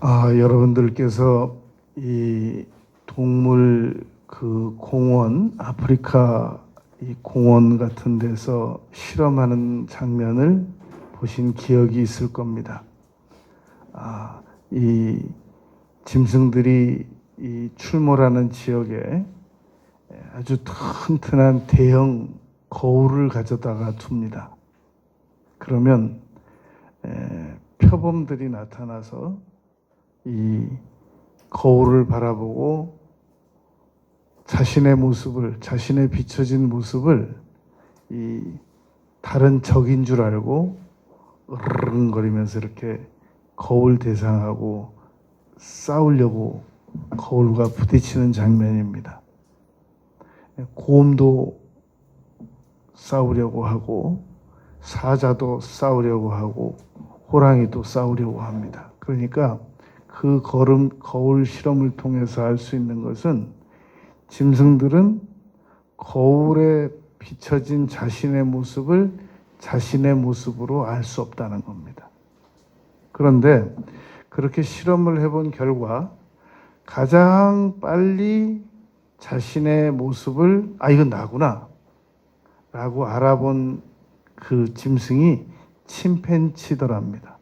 여러분들께서 이 동물 그 공원, 아프리카 이 공원 같은 데서 실험하는 장면을 보신 기억이 있을 겁니다. 이 짐승들이 이 출몰하는 지역에 아주 튼튼한 대형 거울을 가져다가 둡니다. 그러면 표범들이 나타나서 이 거울을 바라보고 자신의 모습을, 자신의 비춰진 모습을 이 다른 적인 줄 알고 으르렁거리면서 이렇게 거울 대상하고 싸우려고 거울과 부딪히는 장면입니다. 곰도 싸우려고 하고 사자도 싸우려고 하고 호랑이도 싸우려고 합니다. 그러니까 그 거울 실험을 통해서 알 수 있는 것은 짐승들은 거울에 비춰진 자신의 모습을 자신의 모습으로 알 수 없다는 겁니다. 그런데 그렇게 실험을 해본 결과 가장 빨리 자신의 모습을 이건 나구나 라고 알아본 그 짐승이 침팬지더랍니다.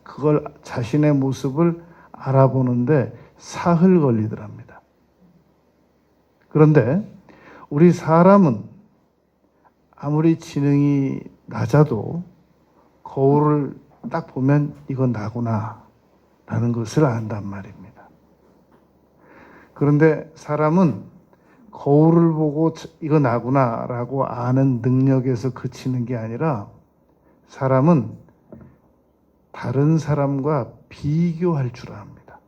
그걸 자신의 모습을 알아보는데 사흘 걸리더랍니다. 그런데 우리 사람은 아무리 지능이 낮아도 거울을 딱 보면 이건 나구나 라는 것을 안단 말입니다. 그런데 사람은 거울을 보고 이거 나구나 라고 아는 능력에서 그치는 게 아니라 사람은 다른 사람과 비교할 줄 압니다.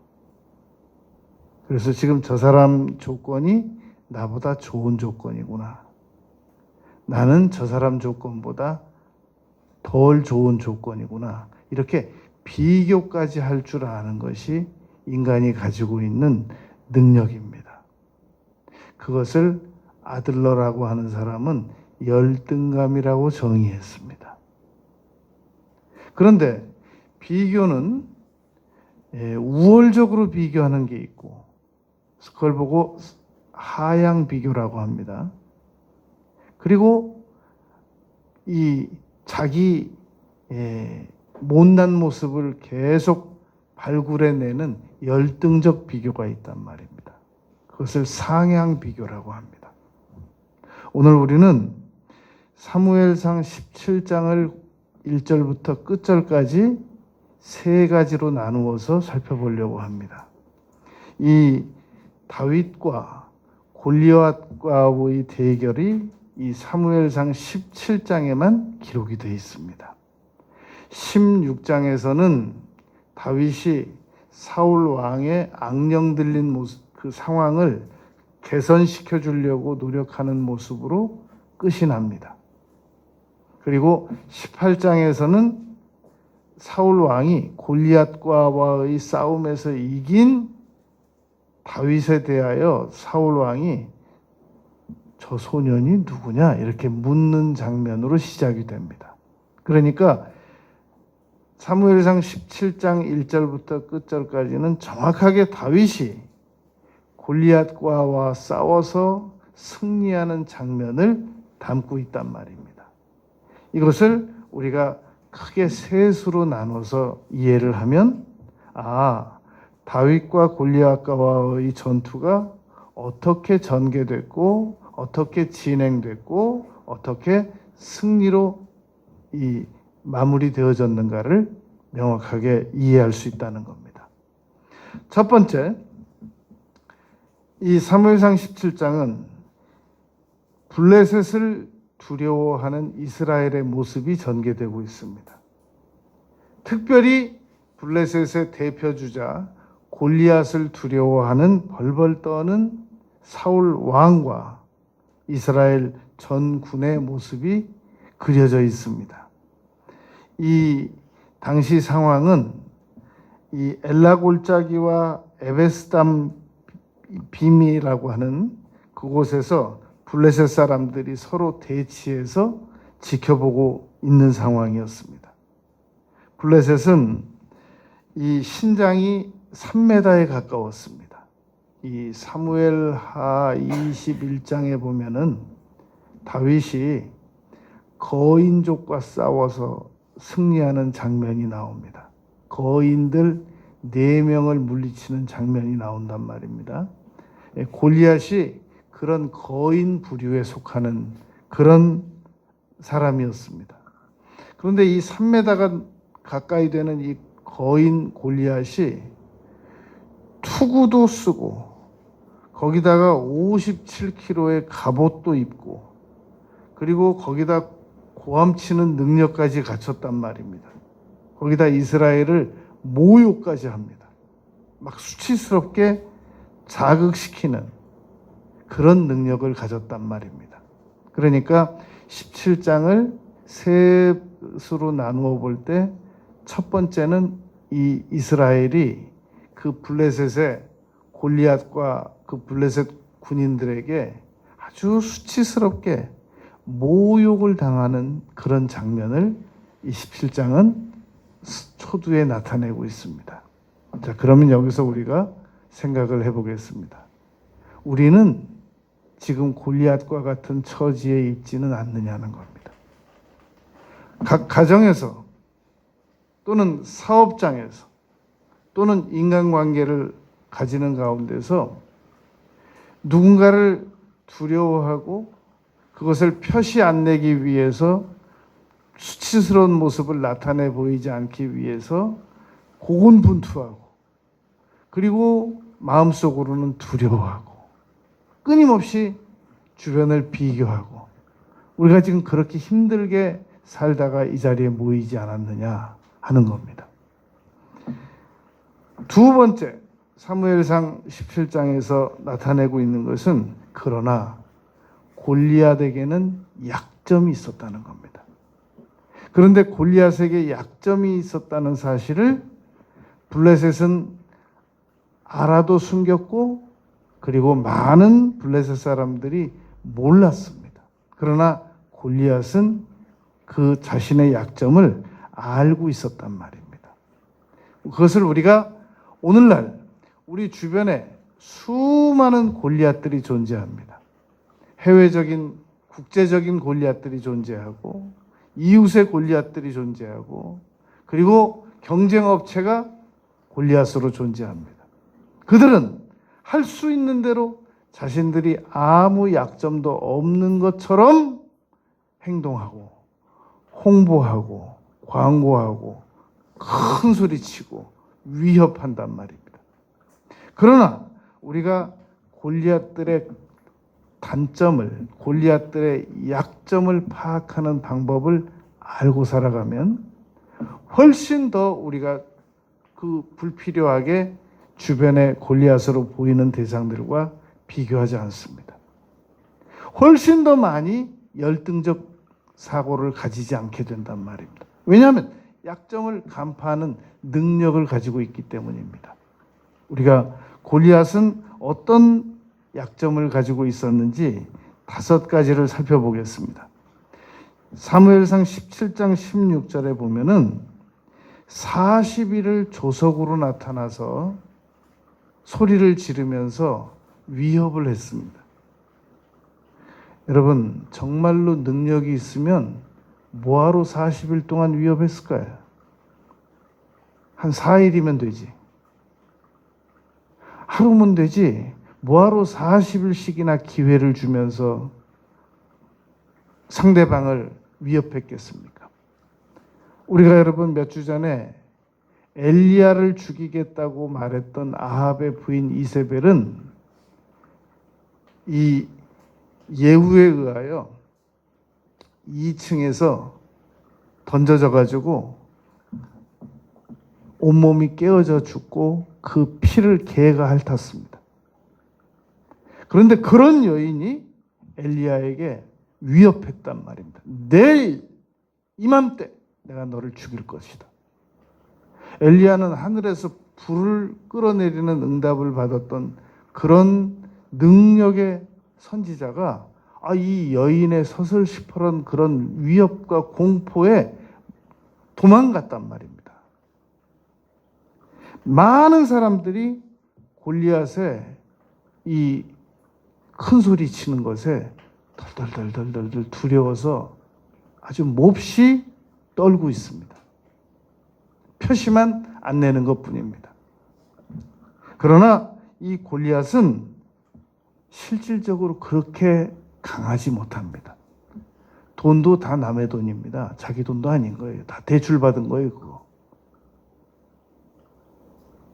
그래서 지금 저 사람 조건이 나보다 좋은 조건이구나. 나는 저 사람 조건보다 덜 좋은 조건이구나. 이렇게 비교까지 할 줄 아는 것이 인간이 가지고 있는 능력입니다. 그것을 아들러라고 하는 사람은 열등감이라고 정의했습니다. 그런데 비교는 우월적으로 비교하는 게 있고 그걸 보고 하향 비교라고 합니다. 그리고 이 자기 못난 모습을 계속 발굴해내는 열등적 비교가 있단 말입니다. 그것을 상향 비교라고 합니다. 오늘 우리는 사무엘상 17장을 1절부터 끝절까지 세 가지로 나누어서 살펴보려고 합니다. 이 다윗과 골리앗과의 대결이 이 사무엘상 17장에만 기록이 되어 있습니다. 16장에서는 다윗이 사울 왕의 악령 들린 모습, 그 상황을 개선시켜 주려고 노력하는 모습으로 끝이 납니다. 그리고 18장에서는 사울 왕이 골리앗과의 싸움에서 이긴 다윗에 대하여 사울 왕이 저 소년이 누구냐 이렇게 묻는 장면으로 시작이 됩니다. 그러니까 사무엘상 17장 1절부터 끝절까지는 정확하게 다윗이 골리앗과와 싸워서 승리하는 장면을 담고 있단 말입니다. 이것을 우리가 크게 세 수로 나눠서 이해를 하면 다윗과 골리앗과의 전투가 어떻게 전개됐고 어떻게 진행됐고 어떻게 승리로 이 마무리되어졌는가를 명확하게 이해할 수 있다는 겁니다. 첫 번째, 이 사무엘상 17장은 블레셋을 두려워하는 이스라엘의 모습이 전개되고 있습니다. 특별히 블레셋의 대표주자 골리앗을 두려워하는 벌벌 떠는 사울 왕과 이스라엘 전군의 모습이 그려져 있습니다. 이 당시 상황은 이 엘라 골짜기와 에베스담 빔이라고 하는 그곳에서 블레셋 사람들이 서로 대치해서 지켜보고 있는 상황이었습니다. 블레셋은 이 신장이 3m에 가까웠습니다. 이 사무엘하 21장에 보면은 다윗이 거인족과 싸워서 승리하는 장면이 나옵니다. 거인들 4명을 물리치는 장면이 나온단 말입니다. 골리앗이 그런 거인 부류에 속하는 그런 사람이었습니다. 그런데 이 3m가 가까이 되는 이 거인 골리앗이 투구도 쓰고 거기다가 57kg의 갑옷도 입고 그리고 거기다 고함치는 능력까지 갖췄단 말입니다. 거기다 이스라엘을 모욕까지 합니다. 막 수치스럽게 자극시키는 그런 능력을 가졌단 말입니다. 그러니까 17장을 세 수로 나누어 볼 때 첫 번째는 이 이스라엘이 그 블레셋의 골리앗과 그 블레셋 군인들에게 아주 수치스럽게 모욕을 당하는 그런 장면을 이 17장은 초두에 나타내고 있습니다. 자, 그러면 여기서 우리가 생각을 해보겠습니다. 우리는 지금 골리앗과 같은 처지에 있지는 않느냐는 겁니다. 각 가정에서 또는 사업장에서 또는 인간관계를 가지는 가운데서 누군가를 두려워하고 그것을 표시 안 내기 위해서 수치스러운 모습을 나타내 보이지 않기 위해서 고군분투하고 그리고 마음속으로는 두려워하고 끊임없이 주변을 비교하고 우리가 지금 그렇게 힘들게 살다가 이 자리에 모이지 않았느냐 하는 겁니다. 두 번째, 사무엘상 17장에서 나타내고 있는 것은 그러나 골리앗에게는 약점이 있었다는 겁니다. 그런데 골리앗에게 약점이 있었다는 사실을 블레셋은 알아도 숨겼고 그리고 많은 블레셋 사람들이 몰랐습니다. 그러나 골리앗은 그 자신의 약점을 알고 있었단 말입니다. 그것을 우리가 오늘날 우리 주변에 수많은 골리앗들이 존재합니다. 해외적인 국제적인 골리앗들이 존재하고 이웃의 골리앗들이 존재하고 그리고 경쟁업체가 골리앗으로 존재합니다. 그들은 할 수 있는 대로 자신들이 아무 약점도 없는 것처럼 행동하고 홍보하고 광고하고 큰 소리치고 위협한단 말입니다. 그러나 우리가 골리앗들의 단점을, 골리앗들의 약점을 파악하는 방법을 알고 살아가면 훨씬 더 우리가 그 불필요하게 주변의 골리앗으로 보이는 대상들과 비교하지 않습니다. 훨씬 더 많이 열등적 사고를 가지지 않게 된단 말입니다. 왜냐하면 약점을 간파하는 능력을 가지고 있기 때문입니다. 우리가 골리앗은 어떤 약점을 가지고 있었는지 5가지를 살펴보겠습니다. 사무엘상 17장 16절에 보면은 40일을 조석으로 나타나서 소리를 지르면서 위협을 했습니다. 여러분, 정말로 능력이 있으면 뭐하러 40일 동안 위협했을까요? 한 4일이면 되지. 하루면 되지. 뭐하러 40일씩이나 기회를 주면서 상대방을 위협했겠습니까? 우리가 여러분 몇 주 전에 엘리야를 죽이겠다고 말했던 아합의 부인 이세벨은 이 예후에 의하여 2층에서 던져져 가지고 온몸이 깨어져 죽고 그 피를 개가 핥았습니다. 그런데 그런 여인이 엘리야에게 위협했단 말입니다. 내일 이맘때 내가 너를 죽일 것이다. 엘리야는 하늘에서 불을 끌어내리는 응답을 받았던 그런 능력의 선지자가 이 여인의 서슬시퍼런 그런 위협과 공포에 도망갔단 말입니다. 많은 사람들이 골리앗의 이 큰 소리 치는 것에 덜덜덜덜덜 두려워서 아주 몹시 떨고 있습니다. 표시만 안 내는 것뿐입니다. 그러나 이 골리앗은 실질적으로 그렇게 강하지 못합니다. 돈도 다 남의 돈입니다. 자기 돈도 아닌 거예요. 다 대출받은 거예요, 그거.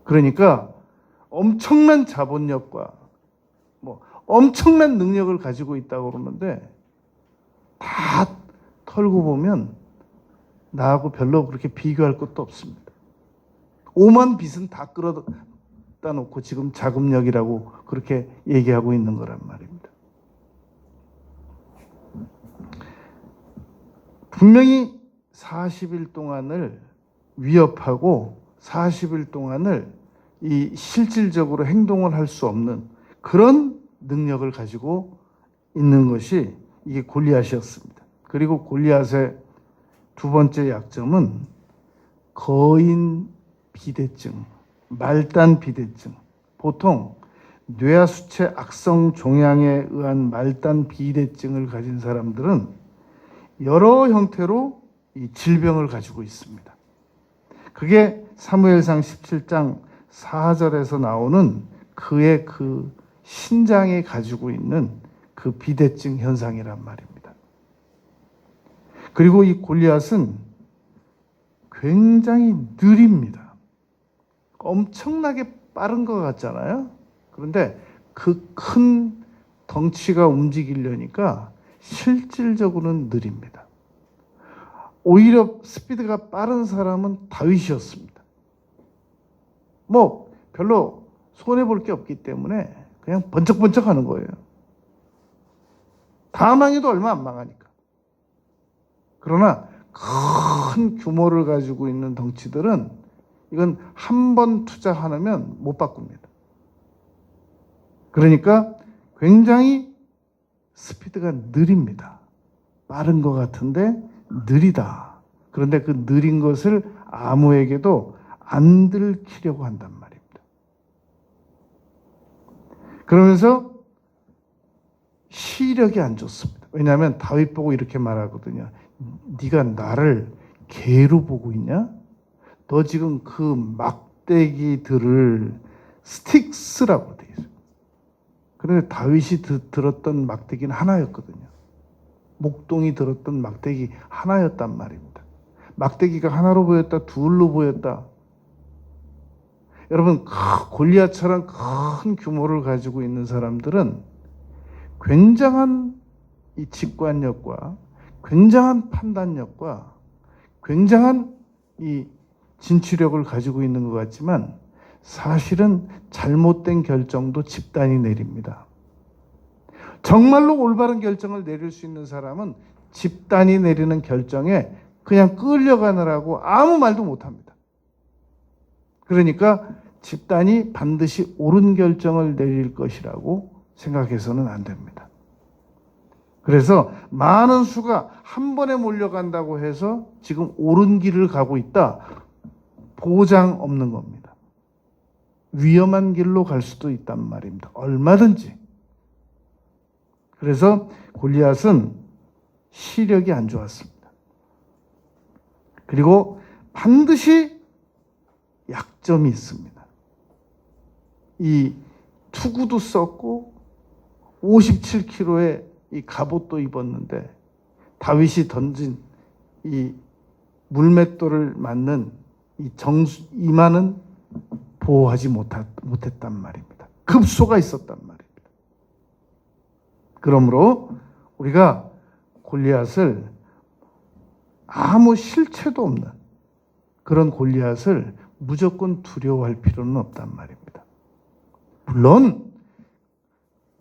그러니까 엄청난 자본력과 엄청난 능력을 가지고 있다고 그러는데 다 털고 보면 나하고 별로 그렇게 비교할 것도 없습니다. 오만 빚은 다 끌어다 놓고 지금 자금력이라고 그렇게 얘기하고 있는 거란 말입니다. 분명히 40일 동안을 위협하고 40일 동안을 이 실질적으로 행동을 할 수 없는 그런 능력을 가지고 있는 것이 이게 골리앗이었습니다. 그리고 골리앗의 두 번째 약점은 거인 비대증, 말단 비대증. 보통 뇌하수체 악성 종양에 의한 말단 비대증을 가진 사람들은 여러 형태로 이 질병을 가지고 있습니다. 그게 사무엘상 17장 4절에서 나오는 그의 그 신장이 가지고 있는 그 비대증 현상이란 말입니다. 그리고 이 골리앗은 굉장히 느립니다. 엄청나게 빠른 것 같잖아요. 그런데 그 큰 덩치가 움직이려니까 실질적으로는 느립니다. 오히려 스피드가 빠른 사람은 다윗이었습니다. 별로 손해볼 게 없기 때문에 그냥 번쩍번쩍 하는 거예요. 다 망해도 얼마 안 망하니까. 그러나 큰 규모를 가지고 있는 덩치들은 이건 한 번 투자하면 못 바꿉니다. 그러니까 굉장히 스피드가 느립니다. 빠른 것 같은데 느리다. 그런데 그 느린 것을 아무에게도 안 들키려고 한단 말입니다. 그러면서 시력이 안 좋습니다. 왜냐하면 다윗 보고 이렇게 말하거든요. 네가 나를 개로 보고 있냐? 너 지금 그 막대기들을 스틱스라고 돼 있어요. 그런데 다윗이 들었던 막대기는 하나였거든요. 목동이 들었던 막대기 하나였단 말입니다. 막대기가 하나로 보였다, 둘로 보였다. 여러분, 골리앗처럼 큰 규모를 가지고 있는 사람들은 굉장한 이 직관력과 굉장한 판단력과 굉장한 이 진취력을 가지고 있는 것 같지만 사실은 잘못된 결정도 집단이 내립니다. 정말로 올바른 결정을 내릴 수 있는 사람은 집단이 내리는 결정에 그냥 끌려가느라고 아무 말도 못합니다. 그러니까 집단이 반드시 옳은 결정을 내릴 것이라고 생각해서는 안 됩니다. 그래서 많은 수가 한 번에 몰려간다고 해서 지금 옳은 길을 가고 있다. 보장 없는 겁니다. 위험한 길로 갈 수도 있단 말입니다. 얼마든지. 그래서 골리앗은 시력이 안 좋았습니다. 그리고 반드시 약점이 있습니다. 이 투구도 썼고 57kg의 이 갑옷도 입었는데 다윗이 던진 이 물맷돌을 맞는 이 이마는 보호하지 못했단 말입니다. 급소가 있었단 말입니다. 그러므로 우리가 골리앗을 아무 실체도 없는 그런 골리앗을 무조건 두려워할 필요는 없단 말입니다. 물론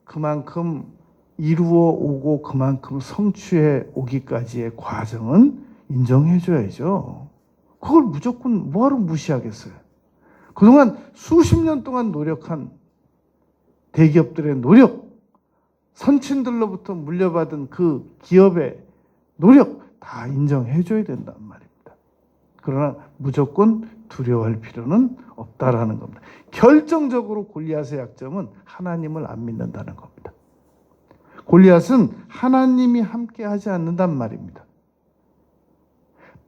그만큼 이루어 오고 그만큼 성취해 오기까지의 과정은 인정해줘야죠. 그걸 무조건 뭐하러 무시하겠어요. 그동안 수십 년 동안 노력한 대기업들의 노력, 선친들로부터 물려받은 그 기업의 노력 다 인정해줘야 된단 말입니다. 그러나 무조건 두려워할 필요는 없다라는 겁니다. 결정적으로 골리앗의 약점은 하나님을 안 믿는다는 겁니다. 골리앗은 하나님이 함께하지 않는단 말입니다.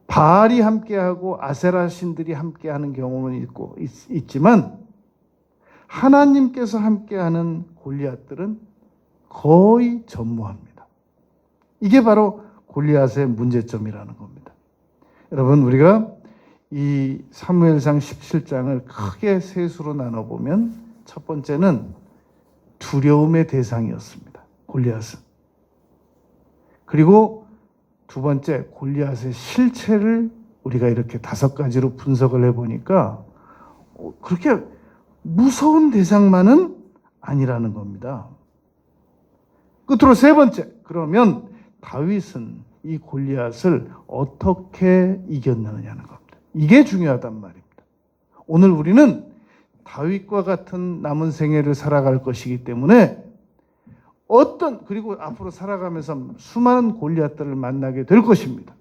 바알이 함께하고 아세라 신들이 함께하는 경우는 있지만 하나님께서 함께하는 골리앗들은 거의 전무합니다. 이게 바로 골리앗의 문제점이라는 겁니다. 여러분, 우리가 이 사무엘상 17장을 크게 세 수로 나눠보면 첫 번째는 두려움의 대상이었습니다. 골리앗은. 그리고 두 번째, 골리앗의 실체를 우리가 이렇게 5가지로 분석을 해보니까 그렇게 무서운 대상만은 아니라는 겁니다. 끝으로 세 번째, 그러면 다윗은 이 골리앗을 어떻게 이겼느냐는 겁니다. 이게 중요하단 말입니다. 오늘 우리는 다윗과 같은 남은 생애를 살아갈 것이기 때문에 그리고 앞으로 살아가면서 수많은 골리앗들을 만나게 될 것입니다.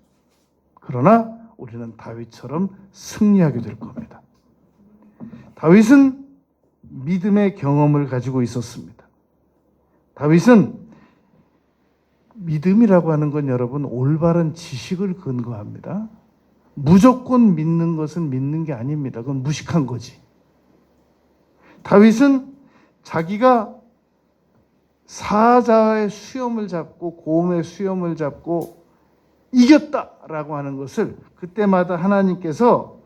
그러나 우리는 다윗처럼 승리하게 될 겁니다. 다윗은 믿음의 경험을 가지고 있었습니다. 다윗은 믿음이라고 하는 건 여러분 올바른 지식을 근거합니다. 무조건 믿는 것은 믿는 게 아닙니다. 그건 무식한 거지. 다윗은 자기가 사자의 수염을 잡고 곰의 수염을 잡고 이겼다라고 하는 것을 그때마다 하나님께서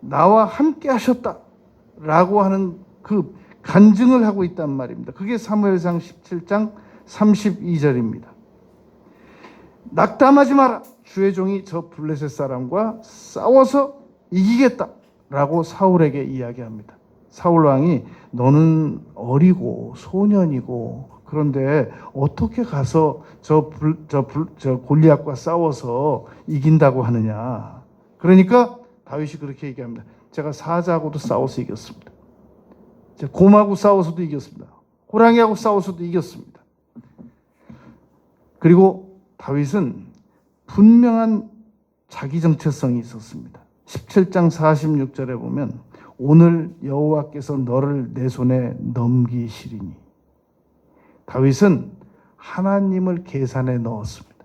나와 함께 하셨다라고 하는 그 간증을 하고 있단 말입니다. 그게 사무엘상 17장 32절입니다. 낙담하지 마라. 주의 종이 저 블레셋 사람과 싸워서 이기겠다라고 사울에게 이야기합니다. 사울 왕이 너는 어리고 소년이고 그런데 어떻게 가서 저 골리앗과 싸워서 이긴다고 하느냐. 그러니까 다윗이 그렇게 얘기합니다. 제가 사자하고도 싸워서 이겼습니다. 제가 곰하고 싸워서도 이겼습니다. 호랑이하고 싸워서도 이겼습니다. 그리고 다윗은 분명한 자기 정체성이 있었습니다. 17장 46절에 보면 오늘 여호와께서 너를 내 손에 넘기시리니. 다윗은 하나님을 계산에 넣었습니다.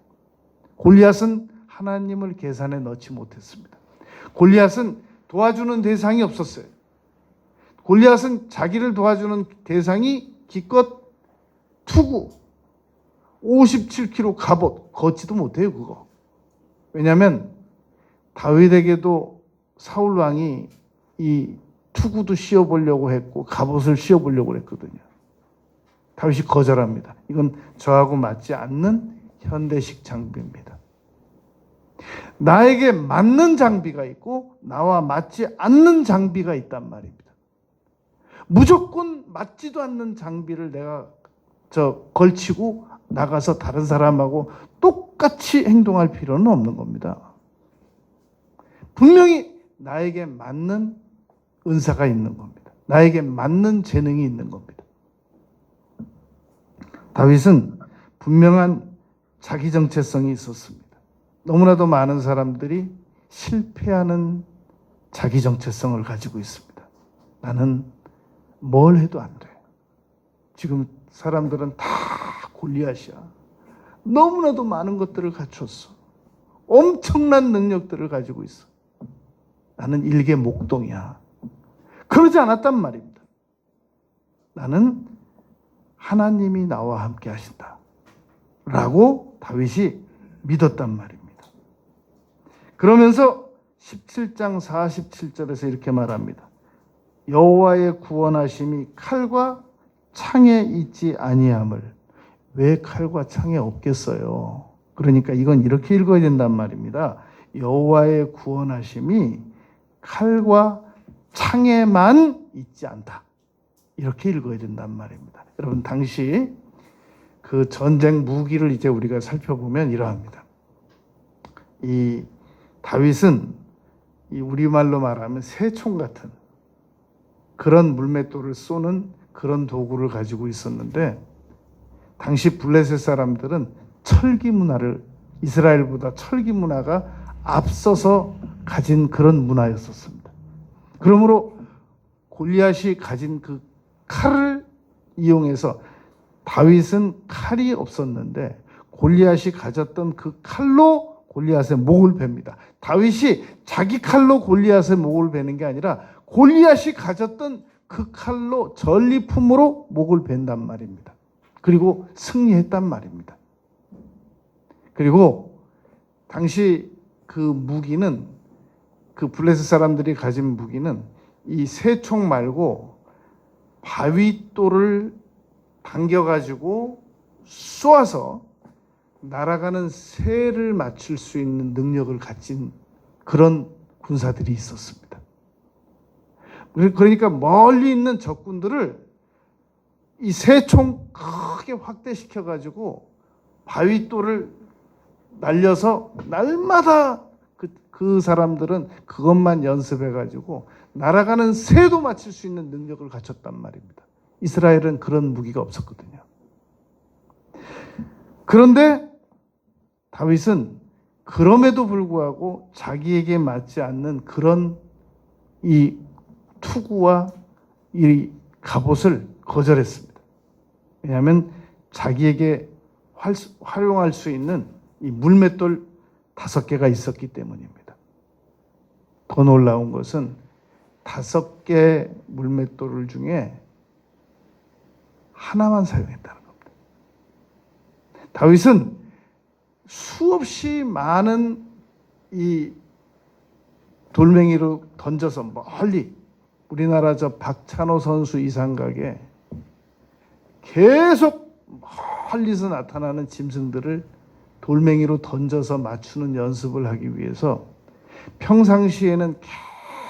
골리앗은 하나님을 계산에 넣지 못했습니다. 골리앗은 도와주는 대상이 없었어요. 골리앗은 자기를 도와주는 대상이 기껏 투구 57kg 갑옷 걷지도 못해요. 그거. 왜냐하면 다윗에게도 사울 왕이 이 투구도 씌워보려고 했고 갑옷을 씌워보려고 했거든요. 다윗이 거절합니다. 이건 저하고 맞지 않는 현대식 장비입니다. 나에게 맞는 장비가 있고 나와 맞지 않는 장비가 있단 말입니다. 무조건 맞지도 않는 장비를 내가 걸치고 나가서 다른 사람하고 똑같이 행동할 필요는 없는 겁니다. 분명히 나에게 맞는 은사가 있는 겁니다. 나에게 맞는 재능이 있는 겁니다. 다윗은 분명한 자기 정체성이 있었습니다. 너무나도 많은 사람들이 실패하는 자기 정체성을 가지고 있습니다. 나는 뭘 해도 안 돼. 지금 사람들은 다 골리앗이야. 너무나도 많은 것들을 갖췄어. 엄청난 능력들을 가지고 있어. 나는 일개 목동이야. 그러지 않았단 말입니다. 나는 하나님이 나와 함께 하신다. 라고 다윗이 믿었단 말입니다. 그러면서 17장 47절에서 이렇게 말합니다. 여호와의 구원하심이 칼과 창에 있지 아니함을. 왜 칼과 창에 없겠어요? 그러니까 이건 이렇게 읽어야 된단 말입니다. 여호와의 구원하심이 칼과 창에만 있지 않다. 이렇게 읽어야 된단 말입니다. 여러분, 당시 그 전쟁 무기를 이제 우리가 살펴보면 이러합니다. 이 다윗은 이 우리말로 말하면 새총 같은 그런 물맷돌을 쏘는 그런 도구를 가지고 있었는데, 당시 블레셋 사람들은 철기 문화를, 이스라엘보다 철기 문화가 앞서서 가진 그런 문화였었습니다. 그러므로 골리앗이 가진 그 칼을 이용해서, 다윗은 칼이 없었는데 골리앗이 가졌던 그 칼로 골리앗의 목을 베입니다. 다윗이 자기 칼로 골리앗의 목을 베는 게 아니라 골리앗이 가졌던 그 칼로, 전리품으로 목을 벤단 말입니다. 그리고 승리했단 말입니다. 그리고 당시 그 무기는, 그 블레셋 사람들이 가진 무기는 이 새총 말고 바위돌을 당겨가지고 쏘아서 날아가는 새를 맞출 수 있는 능력을 가진 그런 군사들이 있었습니다. 그러니까 멀리 있는 적군들을 이 새총 크게 확대시켜가지고 바위돌을 날려서 날마다 그 사람들은 그것만 연습해가지고 날아가는 새도 맞출 수 있는 능력을 갖췄단 말입니다. 이스라엘은 그런 무기가 없었거든요. 그런데 다윗은 그럼에도 불구하고 자기에게 맞지 않는 그런 이 투구와 이 갑옷을 거절했습니다. 왜냐하면 자기에게 활용할 수 있는 이 물맷돌 5개가 있었기 때문입니다. 더 놀라운 것은 5개 물맷돌 중에 하나만 사용했다는 겁니다. 다윗은 수없이 많은 이 돌멩이로 던져서 멀리, 우리나라 저 박찬호 선수 이상각에 계속 멀리서 나타나는 짐승들을 돌멩이로 던져서 맞추는 연습을 하기 위해서 평상시에는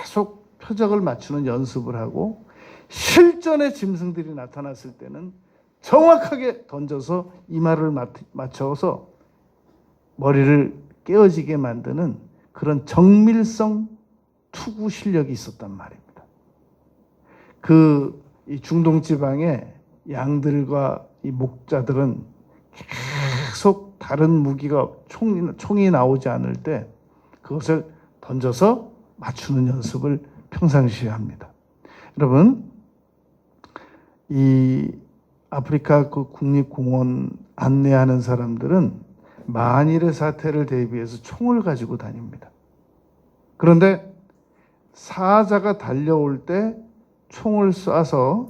계속 표적을 맞추는 연습을 하고, 실전에 짐승들이 나타났을 때는 정확하게 던져서 이마를 맞춰서 머리를 깨어지게 만드는 그런 정밀성 투구 실력이 있었단 말입니다. 이 중동 지방의 양들과 이 목자들은 계속 다른 무기가, 총이 나오지 않을 때 그것을 던져서 맞추는 연습을 평상시에 합니다. 여러분, 이 아프리카 그 국립공원 안내하는 사람들은 만일의 사태를 대비해서 총을 가지고 다닙니다. 그런데 사자가 달려올 때 총을 쏴서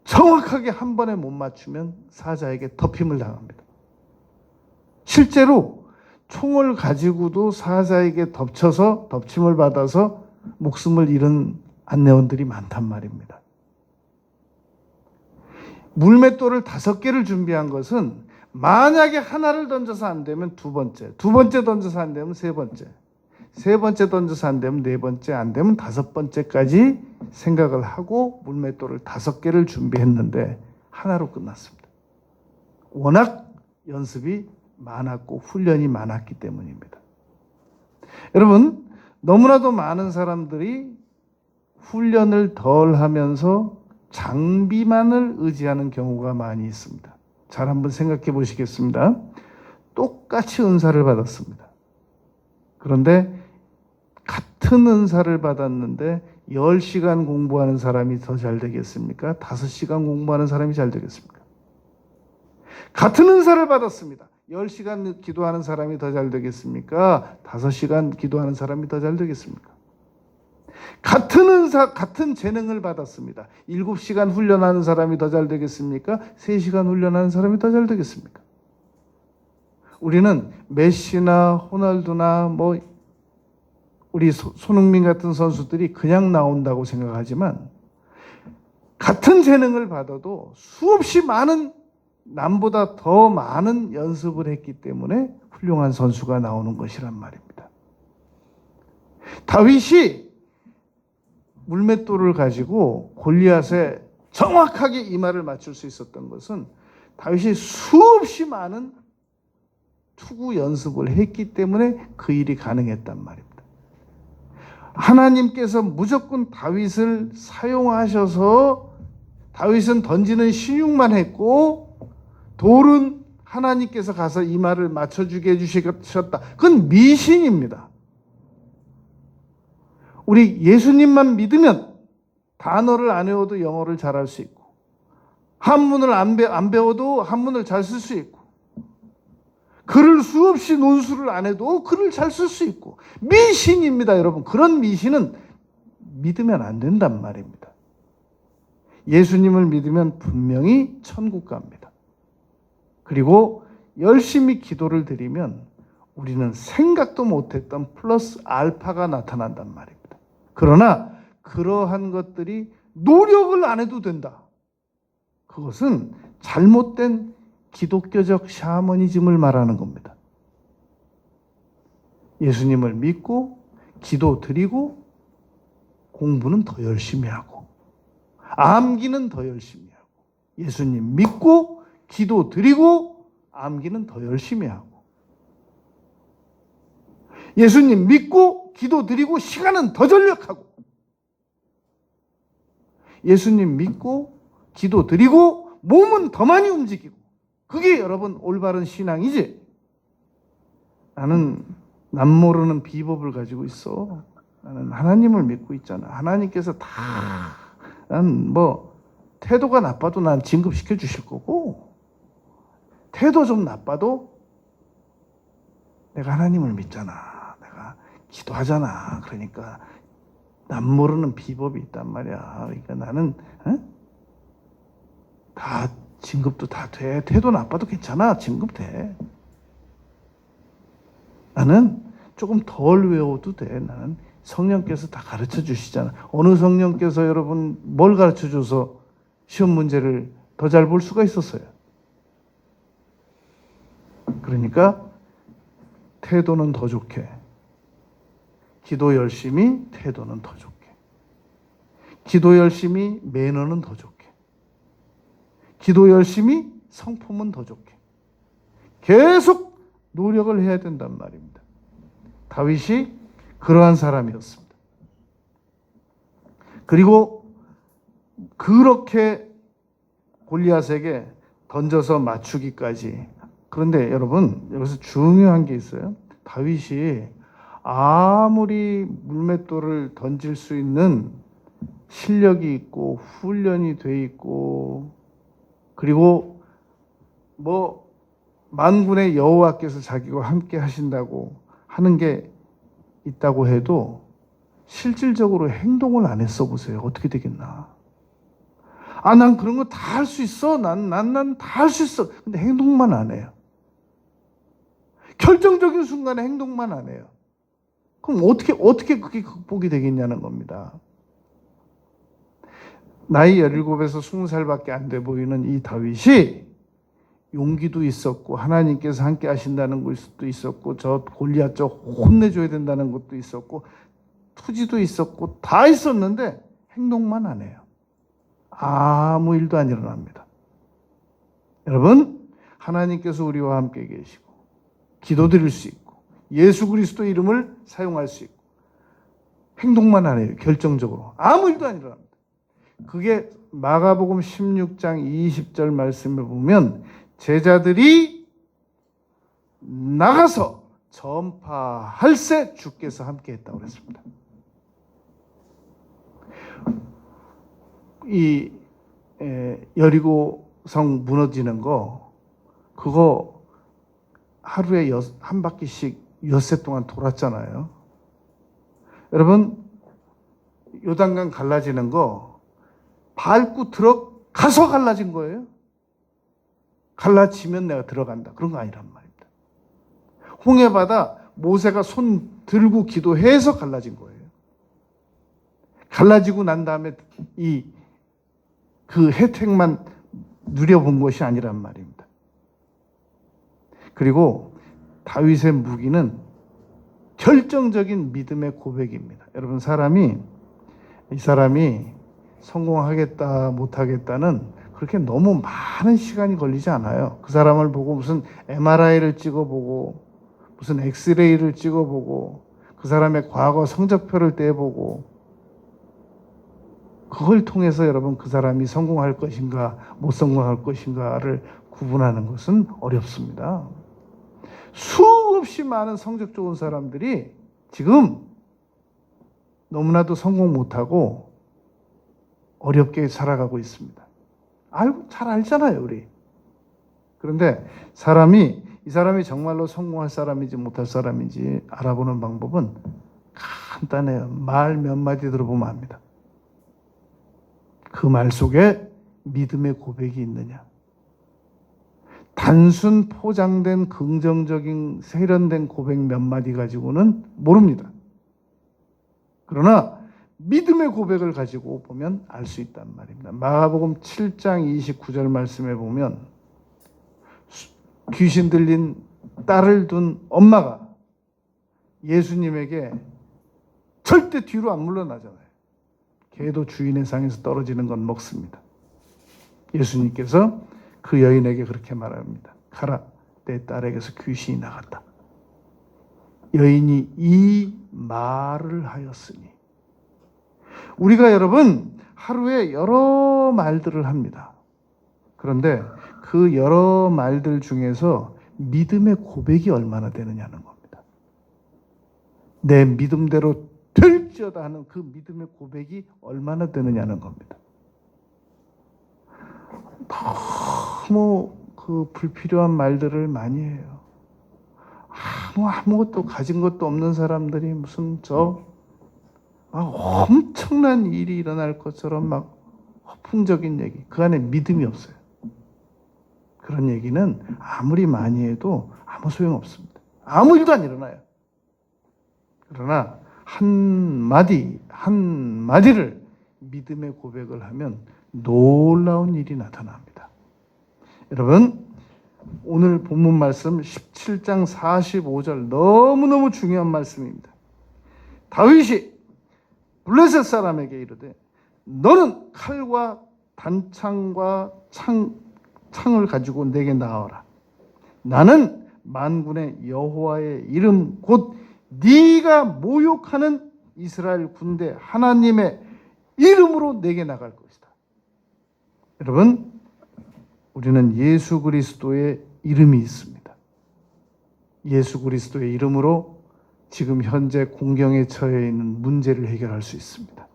정확하게 한 번에 못 맞추면 사자에게 덮임을 당합니다. 실제로 총을 가지고도 사자에게 덮침을 받아서 목숨을 잃은 안내원들이 많단 말입니다. 물맷돌을 5개를 준비한 것은 만약에 하나를 던져서 안 되면 두 번째 던져서 안 되면 세 번째 던져서 안 되면 4번째, 안 되면 5번째까지 생각을 하고 물맷돌을 5개를 준비했는데 하나로 끝났습니다. 워낙 연습이 많았고 훈련이 많았기 때문입니다. 여러분, 너무나도 많은 사람들이 훈련을 덜 하면서 장비만을 의지하는 경우가 많이 있습니다. 잘 한번 생각해 보시겠습니다. 똑같이 은사를 받았습니다. 그런데 같은 은사를 받았는데 10시간 공부하는 사람이 더 잘 되겠습니까? 5시간 공부하는 사람이 잘 되겠습니까? 같은 은사를 받았습니다. 10시간 기도하는 사람이 더 잘 되겠습니까? 5시간 기도하는 사람이 더 잘 되겠습니까? 같은 은사, 같은 재능을 받았습니다. 7시간 훈련하는 사람이 더 잘 되겠습니까? 3시간 훈련하는 사람이 더 잘 되겠습니까? 우리는 메시나 호날두나 우리 손흥민 같은 선수들이 그냥 나온다고 생각하지만, 같은 재능을 받아도 수없이 많은, 남보다 더 많은 연습을 했기 때문에 훌륭한 선수가 나오는 것이란 말입니다. 다윗이 물맷돌을 가지고 골리앗에 정확하게 이마를 맞출 수 있었던 것은 다윗이 수없이 많은 투구 연습을 했기 때문에 그 일이 가능했단 말입니다. 하나님께서 무조건 다윗을 사용하셔서 다윗은 던지는 신용만 했고 돌은 하나님께서 가서 이마를 맞춰주게 해주셨다. 그건 미신입니다. 우리 예수님만 믿으면 단어를 안 외워도 영어를 잘할 수 있고, 한문을 안 배워도 한문을 잘 쓸 수 있고, 글을 수없이 논술을 안 해도 글을 잘 쓸 수 있고, 미신입니다, 여러분. 그런 미신은 믿으면 안 된단 말입니다. 예수님을 믿으면 분명히 천국 갑니다. 그리고 열심히 기도를 드리면 우리는 생각도 못했던 플러스 알파가 나타난단 말입니다. 그러나 그러한 것들이 노력을 안 해도 된다. 그것은 잘못된 기독교적 샤머니즘을 말하는 겁니다. 예수님을 믿고 기도 드리고 공부는 더 열심히 하고 암기는 더 열심히 하고, 예수님 믿고 기도 드리고 암기는 더 열심히 하고, 예수님 믿고 기도 드리고 시간은 더 전력하고, 예수님 믿고 기도 드리고 몸은 더 많이 움직이고, 그게 여러분 올바른 신앙이지. 나는 남 모르는 비법을 가지고 있어. 나는 하나님을 믿고 있잖아. 하나님께서 다, 난 뭐 태도가 나빠도 난 진급시켜 주실 거고, 태도 좀 나빠도 내가 하나님을 믿잖아. 내가 기도하잖아. 그러니까 남 모르는 비법이 있단 말이야. 그러니까 나는 다 진급도 다 돼. 태도 나빠도 괜찮아. 진급 돼. 나는 조금 덜 외워도 돼. 나는 성령께서 다 가르쳐 주시잖아. 어느 성령께서 여러분 뭘 가르쳐 줘서 시험 문제를 더 잘 볼 수가 있었어요. 그러니까 태도는 더 좋게, 기도 열심히, 태도는 더 좋게, 기도 열심히, 매너는 더 좋게, 기도 열심히, 성품은 더 좋게, 계속 노력을 해야 된단 말입니다. 다윗이 그러한 사람이었습니다. 그리고 그렇게 골리앗에게 던져서 맞추기까지. 그런데 여러분, 여기서 중요한 게 있어요. 다윗이 아무리 물맷돌을 던질 수 있는 실력이 있고 훈련이 돼 있고, 그리고 뭐 만군의 여호와께서 자기와 함께 하신다고 하는 게 있다고 해도 실질적으로 행동을 안 했어 보세요. 어떻게 되겠나? 아, 난 그런 거 다 할 수 있어. 난 다 할 수 있어. 근데 행동만 안 해요. 결정적인 순간에 행동만 안 해요. 그럼 어떻게 그게 극복이 되겠냐는 겁니다. 나이 17에서 20살밖에 안 돼 보이는 이 다윗이 용기도 있었고, 하나님께서 함께 하신다는 것도 있었고, 저 골리앗 저 혼내줘야 된다는 것도 있었고, 투지도 있었고, 다 있었는데 행동만 안 해요. 아무 일도 안 일어납니다. 여러분, 하나님께서 우리와 함께 계시고 기도드릴 수 있고 예수 그리스도 이름을 사용할 수 있고 행동만 안 해요. 결정적으로 아무 일도 안 일어납니다. 그게 마가복음 16장 20절 말씀을 보면 제자들이 나가서 전파할세 주께서 함께 했다고 그랬습니다. 이 여리고성 무너지는 거, 그거 하루에 한 바퀴씩 엿새 동안 돌았잖아요. 여러분, 요단강 갈라지는 거 밟고 들어가서 갈라진 거예요. 갈라지면 내가 들어간다, 그런 거 아니란 말입니다. 홍해바다 모세가 손 들고 기도해서 갈라진 거예요. 갈라지고 난 다음에 그 혜택만 누려본 것이 아니란 말입니다. 그리고 다윗의 무기는 결정적인 믿음의 고백입니다. 여러분, 이 사람이 성공하겠다 못하겠다는 그렇게 너무 많은 시간이 걸리지 않아요. 그 사람을 보고 무슨 MRI를 찍어보고 무슨 엑스레이를 찍어보고 그 사람의 과거 성적표를 떼보고, 그걸 통해서 여러분 그 사람이 성공할 것인가 못 성공할 것인가를 구분하는 것은 어렵습니다. 수없이 많은 성적 좋은 사람들이 지금 너무나도 성공 못하고 어렵게 살아가고 있습니다. 잘 알잖아요, 우리. 그런데 이 사람이 정말로 성공할 사람인지 못할 사람인지 알아보는 방법은 간단해요. 말 몇 마디 들어보면 압니다. 그 말 속에 믿음의 고백이 있느냐. 단순 포장된 긍정적인 세련된 고백 몇 마디 가지고는 모릅니다. 그러나 믿음의 고백을 가지고 보면 알 수 있단 말입니다. 마가복음 7장 29절 말씀에 보면 귀신 들린 딸을 둔 엄마가 예수님에게 절대 뒤로 안 물러나잖아요. 개도 주인의 상에서 떨어지는 건 먹습니다. 예수님께서 그 여인에게 그렇게 말합니다. 가라, 내 딸에게서 귀신이 나갔다. 여인이 이 말을 하였으니. 우리가 여러분 하루에 여러 말들을 합니다. 그런데 그 여러 말들 중에서 믿음의 고백이 얼마나 되느냐는 겁니다. 내 믿음대로 될지어다 하는 그 믿음의 고백이 얼마나 되느냐는 겁니다. 너무 그 불필요한 말들을 많이 해요. 아무것도 가진 것도 없는 사람들이 무슨 엄청난 일이 일어날 것처럼 막 허풍적인 얘기, 그 안에 믿음이 없어요. 그런 얘기는 아무리 많이 해도 아무 소용 없습니다. 아무 일도 안 일어나요. 그러나 한마디를 믿음의 고백을 하면 놀라운 일이 나타납니다. 여러분, 오늘 본문 말씀 17장 45절 너무너무 중요한 말씀입니다. 다윗이 블레셋 사람에게 이르되 너는 칼과 단창과 창을 가지고 내게 나와라. 나는 만군의 여호와의 이름 곧 네가 모욕하는 이스라엘 군대 하나님의 이름으로 내게 나갈 것이다. 여러분, 우리는 예수 그리스도의 이름이 있습니다. 예수 그리스도의 이름으로 지금 현재 공경에 처해 있는 문제를 해결할 수 있습니다.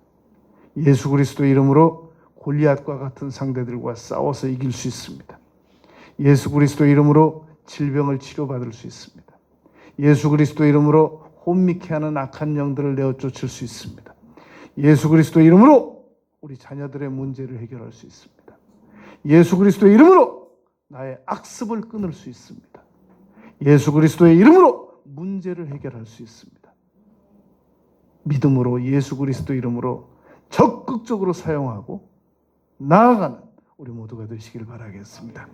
예수 그리스도의 이름으로 골리앗과 같은 상대들과 싸워서 이길 수 있습니다. 예수 그리스도의 이름으로 질병을 치료받을 수 있습니다. 예수 그리스도의 이름으로 혼미케 하는 악한 영들을 내어 쫓을 수 있습니다. 예수 그리스도의 이름으로 우리 자녀들의 문제를 해결할 수 있습니다. 예수 그리스도의 이름으로 나의 악습을 끊을 수 있습니다. 예수 그리스도의 이름으로 문제를 해결할 수 있습니다. 믿음으로 예수 그리스도의 이름으로 적극적으로 사용하고 나아가는 우리 모두가 되시길 바라겠습니다.